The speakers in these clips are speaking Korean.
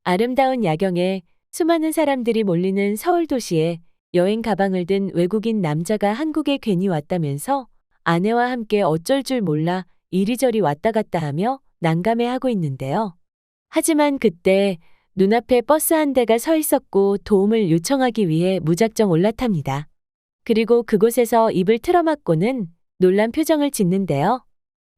아름다운 야경에 수많은 사람들이 몰리는 서울 도시에 여행 가방을 든 외국인 남자가 한국에 괜히 왔다면서 아내와 함께 어쩔 줄 몰라 이리저리 왔다 갔다 하며 난감해하고 있는데요. 하지만 그때 눈앞에 버스 한 대가 서 있었고 도움을 요청하기 위해 무작정 올라탑니다. 그리고 그곳에서 입을 틀어막고는 놀란 표정을 짓는데요.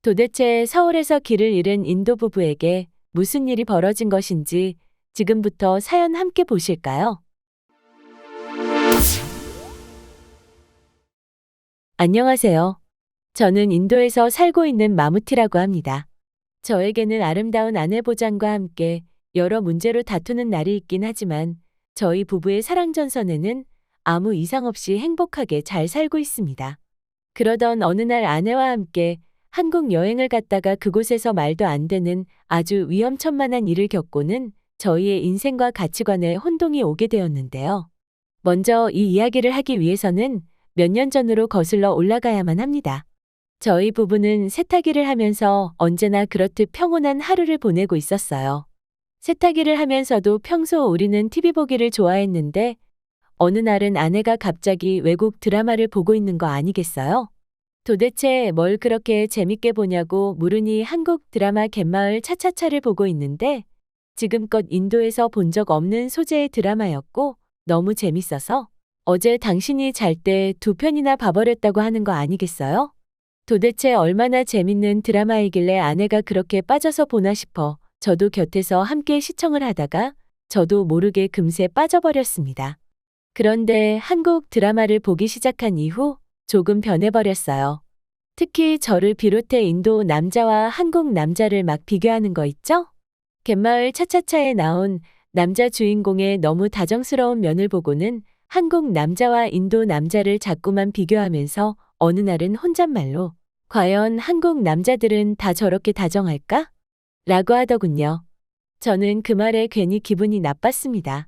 도대체 서울에서 길을 잃은 인도 부부에게 무슨 일이 벌어진 것인지 지금부터 사연 함께 보실까요? 안녕하세요. 저는 인도에서 살고 있는 마무티라고 합니다. 저에게는 아름다운 아내 보장과 함께 여러 문제로 다투는 날이 있긴 하지만 저희 부부의 사랑 전선에는 아무 이상 없이 행복하게 잘 살고 있습니다. 그러던 어느 날 아내와 함께 한국 여행을 갔다가 그곳에서 말도 안 되는 아주 위험천만한 일을 겪고는 저희의 인생과 가치관에 혼동이 오게 되었는데요. 먼저 이 이야기를 하기 위해서는 몇 년 전으로 거슬러 올라가야만 합니다. 저희 부부는 세탁일을 하면서 언제나 그렇듯 평온한 하루를 보내고 있었어요. 세탁일을 하면서도 평소 우리는 TV 보기를 좋아했는데 어느 날은 아내가 갑자기 외국 드라마를 보고 있는 거 아니겠어요? 도대체 뭘 그렇게 재밌게 보냐고 물으니 한국 드라마 갯마을 차차차를 보고 있는데 지금껏 인도에서 본 적 없는 소재의 드라마였고 너무 재밌어서 어제 당신이 잘 때 2편이나 봐버렸다고 하는 거 아니겠어요? 도대체 얼마나 재밌는 드라마이길래 아내가 그렇게 빠져서 보나 싶어 저도 곁에서 함께 시청을 하다가 저도 모르게 금세 빠져버렸습니다. 그런데 한국 드라마를 보기 시작한 이후 조금 변해버렸어요. 특히 저를 비롯해 인도 남자와 한국 남자를 막 비교하는 거 있죠? 갯마을 차차차에 나온 남자 주인공의 너무 다정스러운 면을 보고는 한국 남자와 인도 남자를 자꾸만 비교하면서 어느 날은 혼잣말로 과연 한국 남자들은 다 저렇게 다정할까? 라고 하더군요. 저는 그 말에 괜히 기분이 나빴습니다.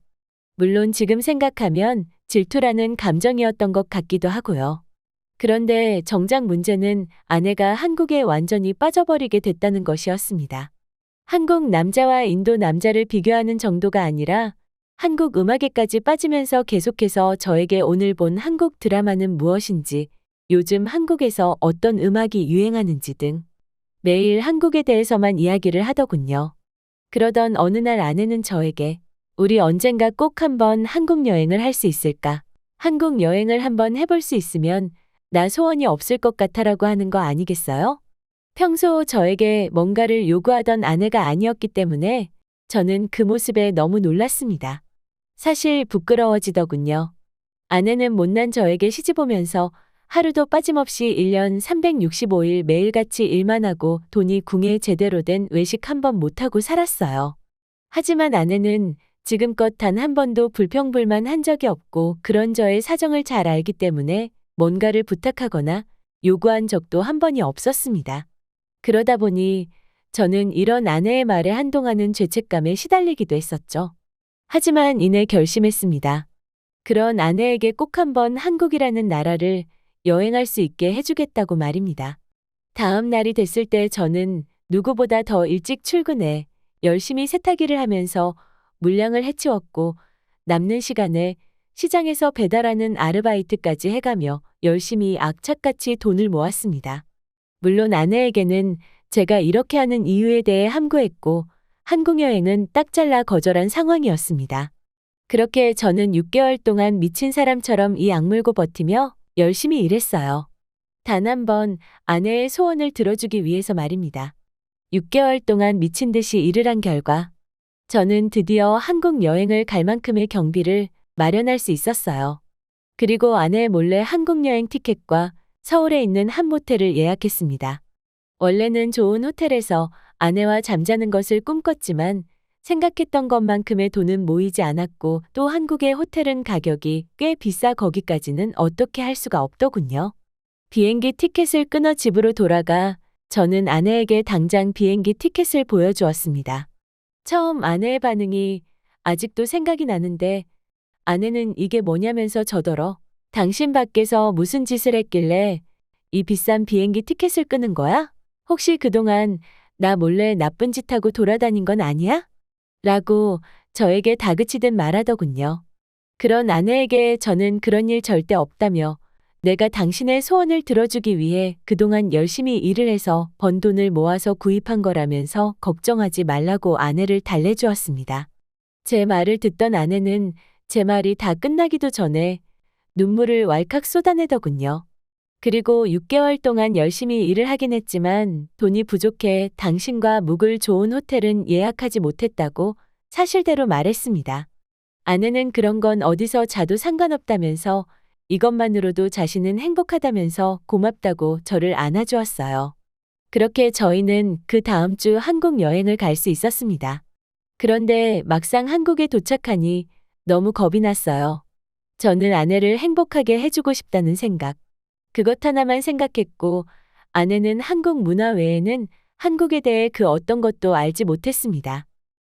물론 지금 생각하면 질투라는 감정이었던 것 같기도 하고요. 그런데 정작 문제는 아내가 한국에 완전히 빠져버리게 됐다는 것이었습니다. 한국 남자와 인도 남자를 비교하는 정도가 아니라 한국 음악에까지 빠지면서 계속해서 저에게 오늘 본 한국 드라마는 무엇인지, 요즘 한국에서 어떤 음악이 유행하는지 등 매일 한국에 대해서만 이야기를 하더군요. 그러던 어느 날 아내는 저에게 우리 언젠가 꼭 한번 한국 여행을 할 수 있을까? 한국 여행을 한번 해볼 수 있으면 나 소원이 없을 것 같아라고 하는 거 아니겠어요? 평소 저에게 뭔가를 요구하던 아내가 아니었기 때문에 저는 그 모습에 너무 놀랐습니다. 사실 부끄러워지더군요. 아내는 못난 저에게 시집 오면서 하루도 빠짐없이 1년 365일 매일같이 일만 하고 돈이 궁에 제대로 된 외식 한 번 못하고 살았어요. 하지만 아내는 지금껏 단 한 번도 불평불만 한 적이 없고 그런 저의 사정을 잘 알기 때문에 뭔가를 부탁하거나 요구한 적도 한 번이 없었습니다. 그러다 보니 저는 이런 아내의 말에 한동안은 죄책감에 시달리기도 했었죠. 하지만 이내 결심했습니다. 그런 아내에게 꼭 한번 한국이라는 나라를 여행할 수 있게 해주겠다고 말입니다. 다음 날이 됐을 때 저는 누구보다 더 일찍 출근해 열심히 세탁일을 하면서 물량을 해치웠고 남는 시간에 시장에서 배달하는 아르바이트까지 해가며 열심히 악착같이 돈을 모았습니다. 물론 아내에게는 제가 이렇게 하는 이유에 대해 함구했고 한국 여행은 딱 잘라 거절한 상황이었습니다. 그렇게 저는 6개월 동안 미친 사람처럼 이 악물고 버티며 열심히 일했어요. 단 한 번 아내의 소원을 들어주기 위해서 말입니다. 6개월 동안 미친 듯이 일을 한 결과 저는 드디어 한국 여행을 갈 만큼의 경비를 마련할 수 있었어요. 그리고 아내 몰래 한국 여행 티켓과 서울에 있는 한 모텔을 예약했습니다. 원래는 좋은 호텔에서 아내와 잠자는 것을 꿈꿨지만 생각했던 것만큼의 돈은 모이지 않았고 또 한국의 호텔은 가격이 꽤 비싸 거기까지는 어떻게 할 수가 없더군요. 비행기 티켓을 끊어 집으로 돌아가 저는 아내에게 당장 비행기 티켓을 보여주었습니다. 처음 아내의 반응이 아직도 생각이 나는데 아내는 이게 뭐냐면서 저더러 당신 밖에서 무슨 짓을 했길래 이 비싼 비행기 티켓을 끊은 거야? 혹시 그동안 나 몰래 나쁜 짓 하고 돌아다닌 건 아니야? 라고 저에게 다그치듯 말하더군요. 그런 아내에게 저는 그런 일 절대 없다며 내가 당신의 소원을 들어주기 위해 그동안 열심히 일을 해서 번 돈을 모아서 구입한 거라면서 걱정하지 말라고 아내를 달래주었습니다. 제 말을 듣던 아내는 제 말이 다 끝나기도 전에 눈물을 왈칵 쏟아내더군요. 그리고 6개월 동안 열심히 일을 하긴 했지만 돈이 부족해 당신과 묵을 좋은 호텔은 예약하지 못했다고 사실대로 말했습니다. 아내는 그런 건 어디서 자도 상관없다면서 이것만으로도 자신은 행복하다면서 고맙다고 저를 안아주었어요. 그렇게 저희는 그 다음 주 한국 여행을 갈 수 있었습니다. 그런데 막상 한국에 도착하니 너무 겁이 났어요. 저는 아내를 행복하게 해주고 싶다는 생각. 그것 하나만 생각했고 아내는 한국 문화 외에는 한국에 대해 그 어떤 것도 알지 못했습니다.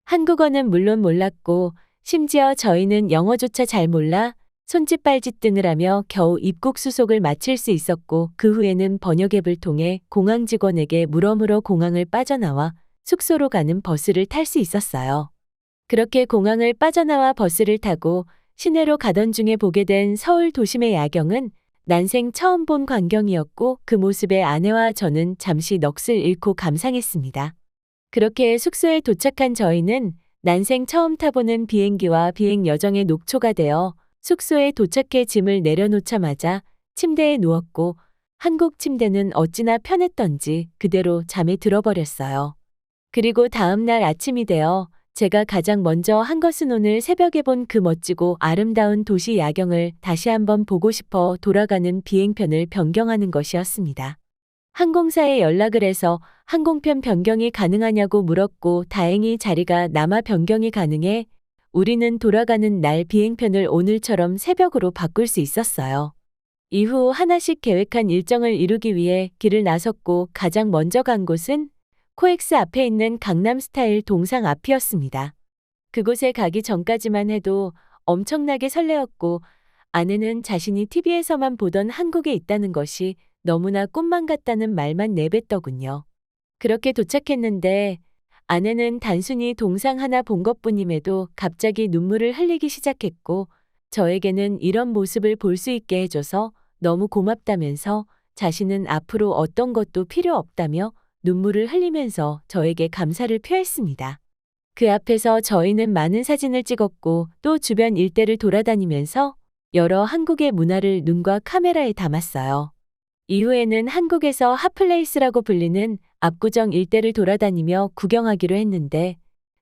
한국어는 물론 몰랐고 심지어 저희는 영어조차 잘 몰라 손짓발짓 등을 하며 겨우 입국 수속을 마칠 수 있었고 그 후에는 번역 앱을 통해 공항 직원에게 물어물어 공항을 빠져나와 숙소로 가는 버스를 탈 수 있었어요. 그렇게 공항을 빠져나와 버스를 타고 시내로 가던 중에 보게 된 서울 도심의 야경은 난생 처음 본 광경이었고 그 모습에 아내와 저는 잠시 넋을 잃고 감상했습니다. 그렇게 숙소에 도착한 저희는 난생 처음 타보는 비행기와 비행 여정의 녹초가 되어 숙소에 도착해 짐을 내려놓자마자 침대에 누웠고 한국 침대는 어찌나 편했던지 그대로 잠에 들어버렸어요. 그리고 다음 날 아침이 되어 제가 가장 먼저 한 것은 오늘 새벽에 본 그 멋지고 아름다운 도시 야경을 다시 한번 보고 싶어 돌아가는 비행편을 변경하는 것이었습니다. 항공사에 연락을 해서 항공편 변경이 가능하냐고 물었고 다행히 자리가 남아 변경이 가능해 우리는 돌아가는 날 비행편을 오늘처럼 새벽으로 바꿀 수 있었어요. 이후 하나씩 계획한 일정을 이루기 위해 길을 나섰고 가장 먼저 간 곳은 코엑스 앞에 있는 강남스타일 동상 앞이었습니다. 그곳에 가기 전까지만 해도 엄청나게 설레었고 아내는 자신이 TV에서만 보던 한국에 있다는 것이 너무나 꿈만 같다는 말만 내뱉더군요. 그렇게 도착했는데 아내는 단순히 동상 하나 본 것뿐임에도 갑자기 눈물을 흘리기 시작했고 저에게는 이런 모습을 볼 수 있게 해줘서 너무 고맙다면서 자신은 앞으로 어떤 것도 필요 없다며 눈물을 흘리면서 저에게 감사를 표했습니다. 그 앞에서 저희는 많은 사진을 찍었고 또 주변 일대를 돌아다니면서 여러 한국의 문화를 눈과 카메라에 담았어요. 이후에는 한국에서 핫플레이스라고 불리는 압구정 일대를 돌아다니며 구경하기로 했는데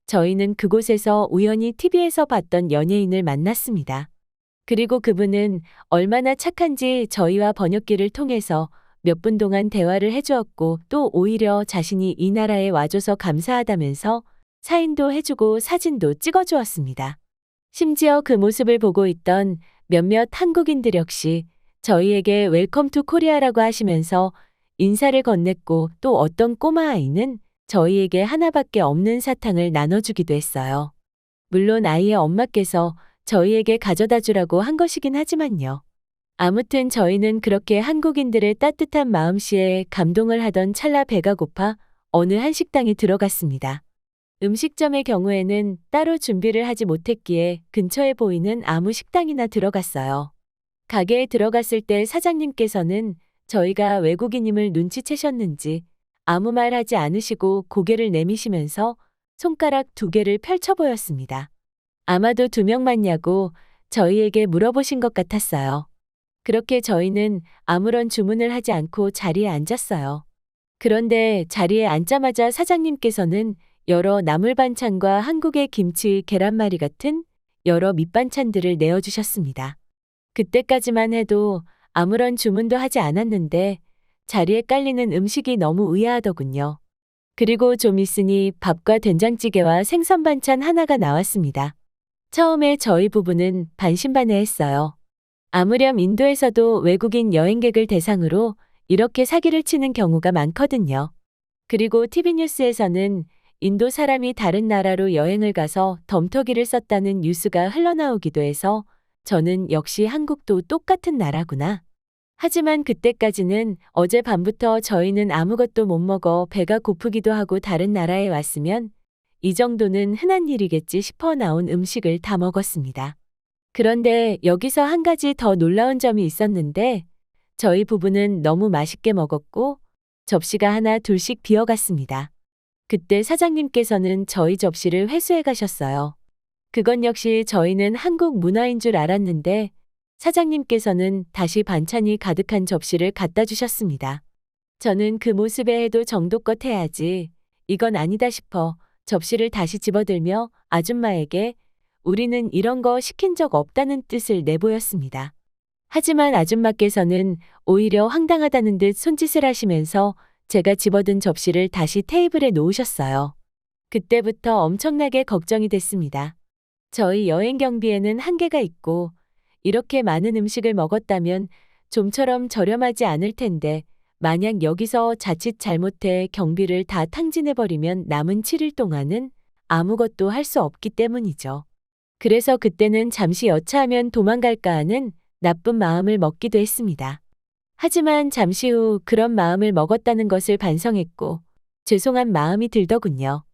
저희는 그곳에서 우연히 TV에서 봤던 연예인을 만났습니다. 그리고 그분은 얼마나 착한지 저희와 번역기를 통해서 몇 분 동안 대화를 해주었고 또 오히려 자신이 이 나라에 와줘서 감사하다면서 사인도 해주고 사진도 찍어주었습니다. 심지어 그 모습을 보고 있던 몇몇 한국인들 역시 저희에게 웰컴 투 코리아라고 하시면서 인사를 건넸고 또 어떤 꼬마 아이는 저희에게 하나밖에 없는 사탕을 나눠주기도 했어요. 물론 아이의 엄마께서 저희에게 가져다 주라고 한 것이긴 하지만요. 아무튼 저희는 그렇게 한국인들의 따뜻한 마음씨에 감동을 하던 찰나 배가 고파 어느 한식당에 들어갔습니다. 음식점의 경우에는 따로 준비를 하지 못했기에 근처에 보이는 아무 식당이나 들어갔어요. 가게에 들어갔을 때 사장님께서는 저희가 외국인임을 눈치채셨는지 아무 말 하지 않으시고 고개를 내미시면서 손가락 2개를 펼쳐 보였습니다. 아마도 2명 맞냐고 저희에게 물어보신 것 같았어요. 그렇게 저희는 아무런 주문을 하지 않고 자리에 앉았어요. 그런데 자리에 앉자마자 사장님께서는 여러 나물 반찬과 한국의 김치, 계란말이 같은 여러 밑반찬들을 내어주셨습니다. 그때까지만 해도 아무런 주문도 하지 않았는데 자리에 깔리는 음식이 너무 의아하더군요. 그리고 좀 있으니 밥과 된장찌개와 생선 반찬 하나가 나왔습니다. 처음에 저희 부부는 반신반의했어요. 아무렴 인도에서도 외국인 여행객을 대상으로 이렇게 사기를 치는 경우가 많거든요. 그리고 TV 뉴스에서는 인도 사람이 다른 나라로 여행을 가서 덤터기를 썼다는 뉴스가 흘러나오기도 해서 저는 역시 한국도 똑같은 나라구나. 하지만 그때까지는 어젯밤부터 저희는 아무것도 못 먹어 배가 고프기도 하고 다른 나라에 왔으면 이 정도는 흔한 일이겠지 싶어 나온 음식을 다 먹었습니다. 그런데 여기서 한 가지 더 놀라운 점이 있었는데 저희 부부는 너무 맛있게 먹었고 접시가 하나 둘씩 비어갔습니다. 그때 사장님께서는 저희 접시를 회수해 가셨어요. 그건 역시 저희는 한국 문화인 줄 알았는데 사장님께서는 다시 반찬이 가득한 접시를 갖다 주셨습니다. 저는 그 모습에 해도 정도껏 해야지. 이건 아니다 싶어 접시를 다시 집어들며 아줌마에게 우리는 이런 거 시킨 적 없다는 뜻을 내보였습니다. 하지만 아줌마께서는 오히려 황당하다는 듯 손짓을 하시면서 제가 집어든 접시를 다시 테이블에 놓으셨어요. 그때부터 엄청나게 걱정이 됐습니다. 저희 여행 경비에는 한계가 있고 이렇게 많은 음식을 먹었다면 좀처럼 저렴하지 않을 텐데 만약 여기서 자칫 잘못해 경비를 다 탕진해버리면 남은 7일 동안은 아무것도 할 수 없기 때문이죠. 그래서 그때는 잠시 여차하면 도망갈까 하는 나쁜 마음을 먹기도 했습니다. 하지만 잠시 후 그런 마음을 먹었다는 것을 반성했고 죄송한 마음이 들더군요.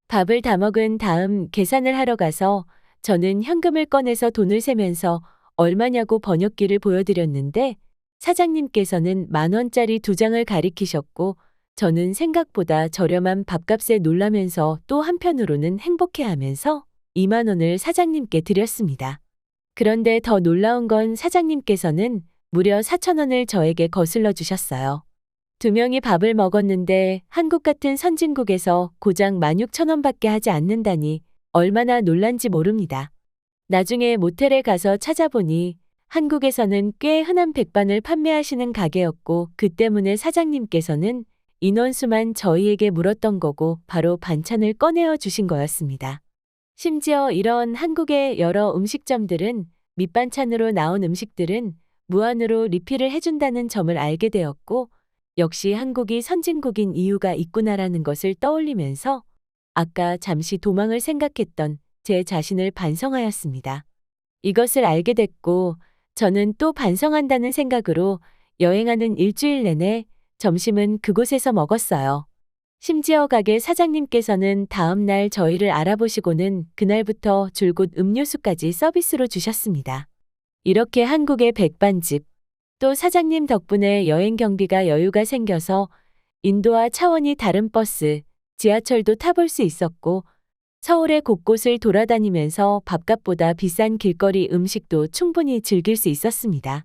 밥을 다 먹은 다음 계산을 하러 가서 저는 현금을 꺼내서 돈을 세면서 얼마냐고 번역기를 보여드렸는데 사장님께서는 10,000원짜리 2장을 가리키셨고 저는 생각보다 저렴한 밥값에 놀라면서 또 한편으로는 행복해하면서 20,000원을 사장님께 드렸습니다. 그런데 더 놀라운 건 사장님께서는 무려 4,000원을 저에게 거슬러 주셨어요. 두 명이 밥을 먹었는데 한국 같은 선진국에서 고작 16,000원밖에 하지 않는다니 얼마나 놀란지 모릅니다. 나중에 모텔에 가서 찾아보니 한국에서는 꽤 흔한 백반을 판매하시는 가게였고 그 때문에 사장님께서는 인원수만 저희에게 물었던 거고 바로 반찬을 꺼내어 주신 거였습니다. 심지어 이런 한국의 여러 음식점들은 밑반찬으로 나온 음식들은 무한으로 리필을 해준다는 점을 알게 되었고 역시 한국이 선진국인 이유가 있구나라는 것을 떠올리면서 아까 잠시 도망을 생각했던 제 자신을 반성하였습니다. 이것을 알게 됐고 저는 또 반성한다는 생각으로 여행하는 일주일 내내 점심은 그곳에서 먹었어요. 심지어 가게 사장님께서는 다음 날 저희를 알아보시고는 그날부터 줄곧 음료수까지 서비스로 주셨습니다. 이렇게 한국의 백반집, 또 사장님 덕분에 여행 경비가 여유가 생겨서 인도와 차원이 다른 버스, 지하철도 타볼 수 있었고 서울의 곳곳을 돌아다니면서 밥값보다 비싼 길거리 음식도 충분히 즐길 수 있었습니다.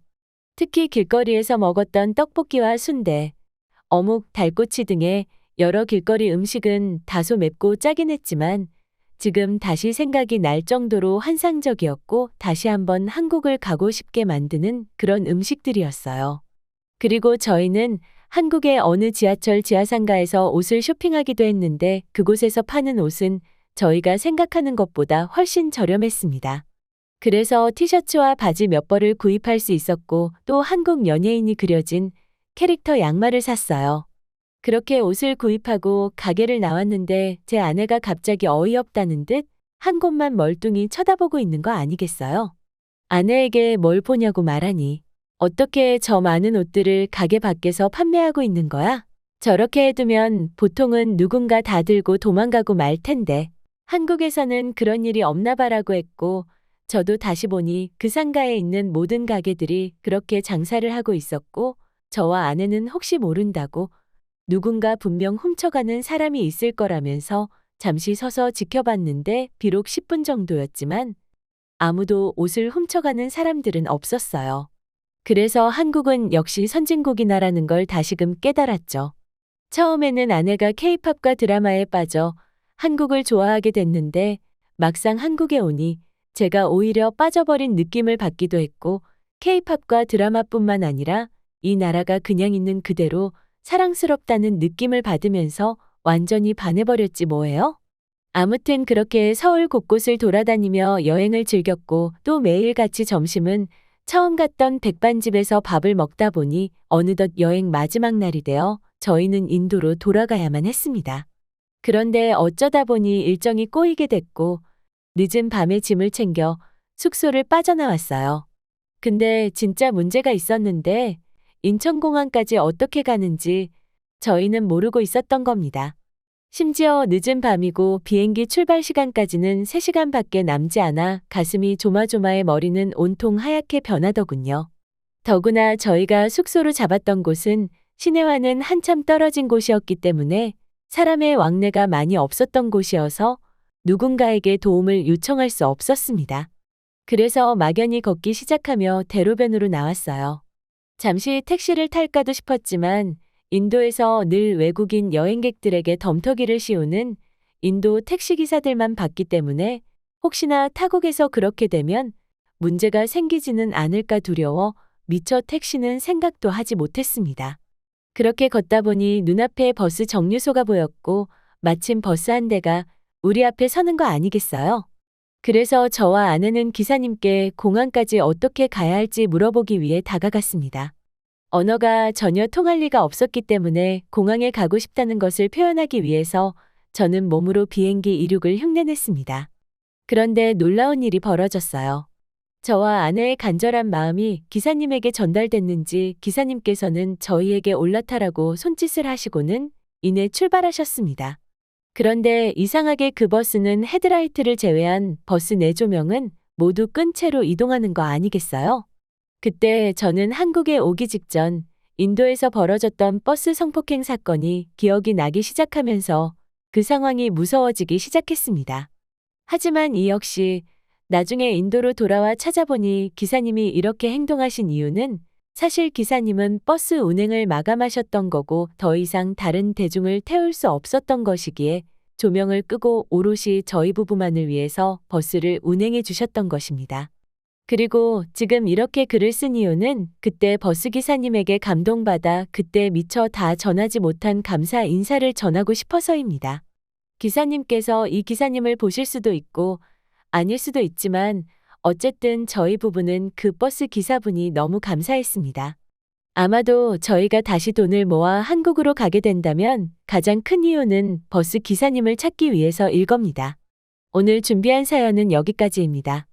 특히 길거리에서 먹었던 떡볶이와 순대, 어묵, 달꼬치 등의 여러 길거리 음식은 다소 맵고 짜긴 했지만 지금 다시 생각이 날 정도로 환상적이었고 다시 한번 한국을 가고 싶게 만드는 그런 음식들이었어요. 그리고 저희는 한국의 어느 지하철 지하상가에서 옷을 쇼핑하기도 했는데 그곳에서 파는 옷은 저희가 생각하는 것보다 훨씬 저렴했습니다. 그래서 티셔츠와 바지 몇 벌을 구입할 수 있었고 또 한국 연예인이 그려진 캐릭터 양말을 샀어요. 그렇게 옷을 구입하고 가게를 나왔는데 제 아내가 갑자기 어이없다는 듯 한 곳만 멀뚱히 쳐다보고 있는 거 아니겠어요? 아내에게 뭘 보냐고 말하니 어떻게 저 많은 옷들을 가게 밖에서 판매하고 있는 거야? 저렇게 해두면 보통은 누군가 다 들고 도망가고 말 텐데 한국에서는 그런 일이 없나 봐라고 했고 저도 다시 보니 그 상가에 있는 모든 가게들이 그렇게 장사를 하고 있었고 저와 아내는 혹시 모른다고 누군가 분명 훔쳐가는 사람이 있을 거라면서 잠시 서서 지켜봤는데 비록 10분 정도였지만 아무도 옷을 훔쳐가는 사람들은 없었어요. 그래서 한국은 역시 선진국이나라는 걸 다시금 깨달았죠. 처음에는 아내가 K-팝과 드라마에 빠져 한국을 좋아하게 됐는데 막상 한국에 오니 제가 오히려 빠져버린 느낌을 받기도 했고 K-팝과 드라마뿐만 아니라 이 나라가 그냥 있는 그대로 사랑스럽다는 느낌을 받으면서 완전히 반해버렸지 뭐예요? 아무튼 그렇게 서울 곳곳을 돌아다니며 여행을 즐겼고 또 매일같이 점심은 처음 갔던 백반집에서 밥을 먹다 보니 어느덧 여행 마지막 날이 되어 저희는 인도로 돌아가야만 했습니다. 그런데 어쩌다 보니 일정이 꼬이게 됐고 늦은 밤에 짐을 챙겨 숙소를 빠져나왔어요. 근데 진짜 문제가 있었는데 인천공항까지 어떻게 가는지 저희는 모르고 있었던 겁니다. 심지어 늦은 밤이고 비행기 출발 시간까지는 3시간밖에 남지 않아 가슴이 조마조마해 머리는 온통 하얗게 변하더군요. 더구나 저희가 숙소로 잡았던 곳은 시내와는 한참 떨어진 곳이었기 때문에 사람의 왕래가 많이 없었던 곳이어서 누군가에게 도움을 요청할 수 없었습니다. 그래서 막연히 걷기 시작하며 대로변으로 나왔어요. 잠시 택시를 탈까도 싶었지만 인도에서 늘 외국인 여행객들에게 덤터기를 씌우는 인도 택시기사들만 봤기 때문에 혹시나 타국에서 그렇게 되면 문제가 생기지는 않을까 두려워 미처 택시는 생각도 하지 못했습니다. 그렇게 걷다 보니 눈앞에 버스 정류소가 보였고 마침 버스 한 대가 우리 앞에 서는 거 아니겠어요? 그래서 저와 아내는 기사님께 공항까지 어떻게 가야 할지 물어보기 위해 다가갔습니다. 언어가 전혀 통할 리가 없었기 때문에 공항에 가고 싶다는 것을 표현하기 위해서 저는 몸으로 비행기 이륙을 흉내냈습니다. 그런데 놀라운 일이 벌어졌어요. 저와 아내의 간절한 마음이 기사님에게 전달됐는지 기사님께서는 저희에게 올라타라고 손짓을 하시고는 이내 출발하셨습니다. 그런데 이상하게 그 버스는 헤드라이트를 제외한 버스 내 조명은 모두 끈 채로 이동하는 거 아니겠어요? 그때 저는 한국에 오기 직전 인도에서 벌어졌던 버스 성폭행 사건이 기억이 나기 시작하면서 그 상황이 무서워지기 시작했습니다. 하지만 이 역시 나중에 인도로 돌아와 찾아보니 기사님이 이렇게 행동하신 이유는 사실 기사님은 버스 운행을 마감하셨던 거고 더 이상 다른 대중을 태울 수 없었던 것이기에 조명을 끄고 오롯이 저희 부부만을 위해서 버스를 운행해 주셨던 것입니다. 그리고 지금 이렇게 글을 쓴 이유는 그때 버스 기사님에게 감동받아 그때 미처 다 전하지 못한 감사 인사를 전하고 싶어서입니다. 기사님께서 이 기사님을 보실 수도 있고 아닐 수도 있지만 어쨌든 저희 부부는 그 버스 기사분이 너무 감사했습니다. 아마도 저희가 다시 돈을 모아 한국으로 가게 된다면 가장 큰 이유는 버스 기사님을 찾기 위해서일 겁니다. 오늘 준비한 사연은 여기까지입니다.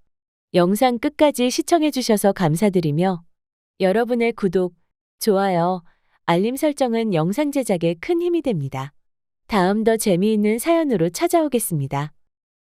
영상 끝까지 시청해 주셔서 감사드리며 여러분의 구독, 좋아요, 알림 설정은 영상 제작에 큰 힘이 됩니다. 다음 더 재미있는 사연으로 찾아오겠습니다.